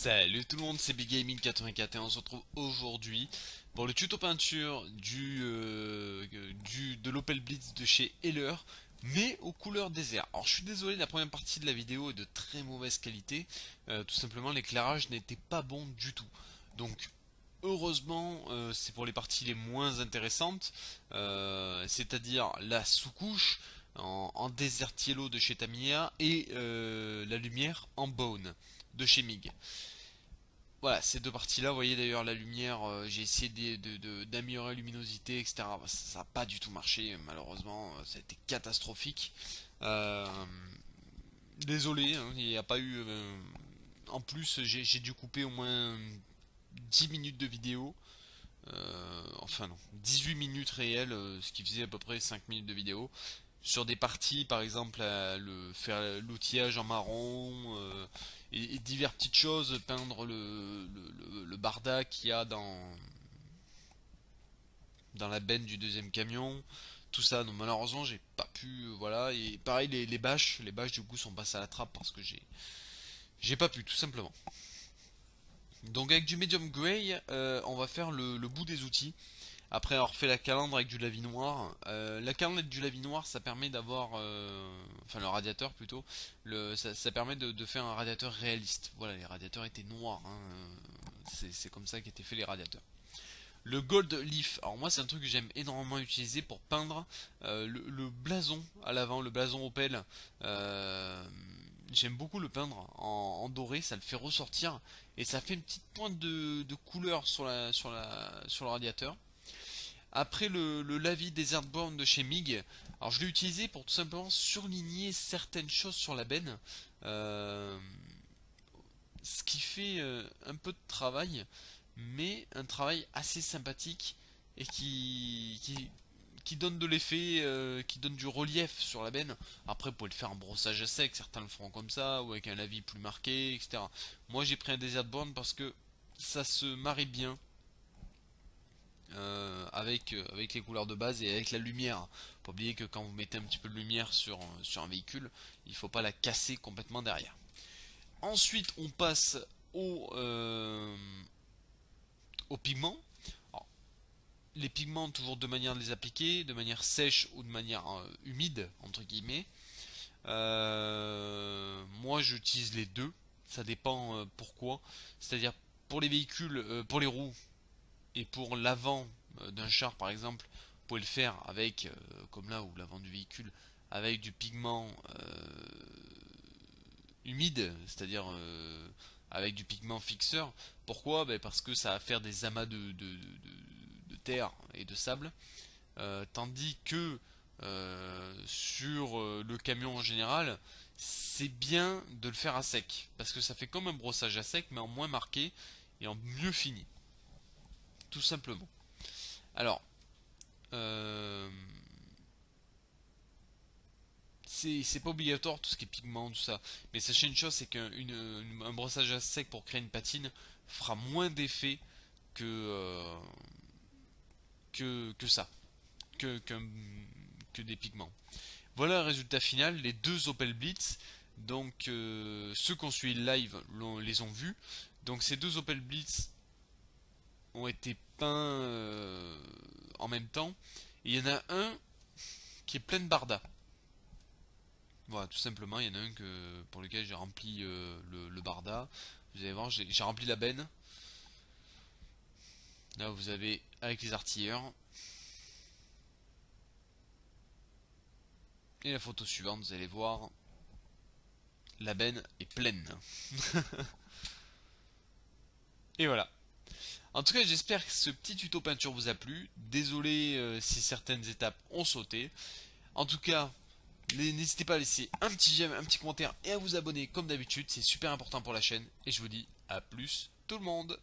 Salut tout le monde, c'est Big Gaming 84 et on se retrouve aujourd'hui pour le tuto peinture de l'Opel Blitz de chez Heller, mais aux couleurs désert. Alors je suis désolé, la première partie de la vidéo est de très mauvaise qualité, tout simplement l'éclairage n'était pas bon du tout. Donc heureusement, c'est pour les parties les moins intéressantes, c'est-à-dire la sous-couche en Desert Yellow de chez Tamiya et la lumière en Bone de chez MIG. Voilà, ces deux parties-là, vous voyez d'ailleurs la lumière, j'ai essayé d'améliorer la luminosité, etc. Bah, ça n'a pas du tout marché, malheureusement, ça a été catastrophique. Euh, Désolé, hein, il n'y a pas eu... en plus, j'ai dû couper au moins 10 minutes de vidéo. Enfin non, 18 minutes réelles, ce qui faisait à peu près 5 minutes de vidéo. Sur des parties, par exemple, faire l'outillage en marron, et diverses petites choses, peindre le barda qu'il y a dans la benne du deuxième camion, tout ça. Donc malheureusement, j'ai pas pu, voilà. Et pareil, les bâches du coup sont passées à la trappe parce que j'ai pas pu, tout simplement. Donc avec du medium gray, on va faire le bout des outils. Après avoir fait la calandre avec du lavis noir, la calandre avec du lavis noir, ça permet d'avoir, enfin le radiateur plutôt, ça permet de faire un radiateur réaliste. Voilà, les radiateurs étaient noirs, hein, c'est comme ça qu'étaient faits les radiateurs. Le gold leaf, alors moi c'est un truc que j'aime énormément utiliser pour peindre le blason à l'avant, le blason Opel. Euh, J'aime beaucoup le peindre en doré, ça le fait ressortir et ça fait une petite pointe de couleur sur le radiateur. Après le Lavi Desert Born de chez MIG, alors je l'ai utilisé pour tout simplement surligner certaines choses sur la benne, euh, ce qui fait un peu de travail, mais un travail assez sympathique et qui donne de l'effet, qui donne du relief sur la benne. Après, vous pouvez le faire en brossage à sec, certains le feront comme ça, ou avec un lavis plus marqué, etc. Moi j'ai pris un Desert Born parce que ça se marie bien avec les couleurs de base et avec la lumière. Faut pas oublier que quand vous mettez un petit peu de lumière sur un véhicule, il faut pas la casser complètement derrière. Ensuite, on passe aux pigments. Alors, les pigments, toujours deux manières de les appliquer, de manière sèche ou de manière humide, entre guillemets. Moi, j'utilise les deux. Ça dépend pourquoi. C'est-à-dire pour les véhicules, pour les roues, et pour l'avant d'un char par exemple, vous pouvez le faire avec, comme là ou l'avant du véhicule, avec du pigment humide, c'est-à-dire avec du pigment fixeur. Pourquoi? Ben parce que ça va faire des amas de terre et de sable, tandis que sur le camion en général, c'est bien de le faire à sec, parce que ça fait comme un brossage à sec, mais en moins marqué et en mieux fini, tout simplement. Alors, euh, c'est pas obligatoire tout ce qui est pigment, tout ça. Mais sachez une chose, c'est qu'un brossage à sec pour créer une patine fera moins d'effet que, que ça, que, qu'un- que des pigments. Voilà le résultat final, les deux Opel Blitz. Donc ceux qui ont suivi le live les ont vus. Donc ces deux Opel Blitz ont été peints en même temps. Et il y en a un qui est plein de bardas. Voilà, tout simplement, il y en a un pour lequel j'ai rempli le barda. Vous allez voir, j'ai rempli la benne. Là, vous avez avec les artilleurs. Et la photo suivante, vous allez voir, la benne est pleine. Et voilà. En tout cas, j'espère que ce petit tuto peinture vous a plu. Désolé si certaines étapes ont sauté. En tout cas, n'hésitez pas à laisser un petit j'aime, un petit commentaire et à vous abonner comme d'habitude. C'est super important pour la chaîne. Et je vous dis à plus tout le monde.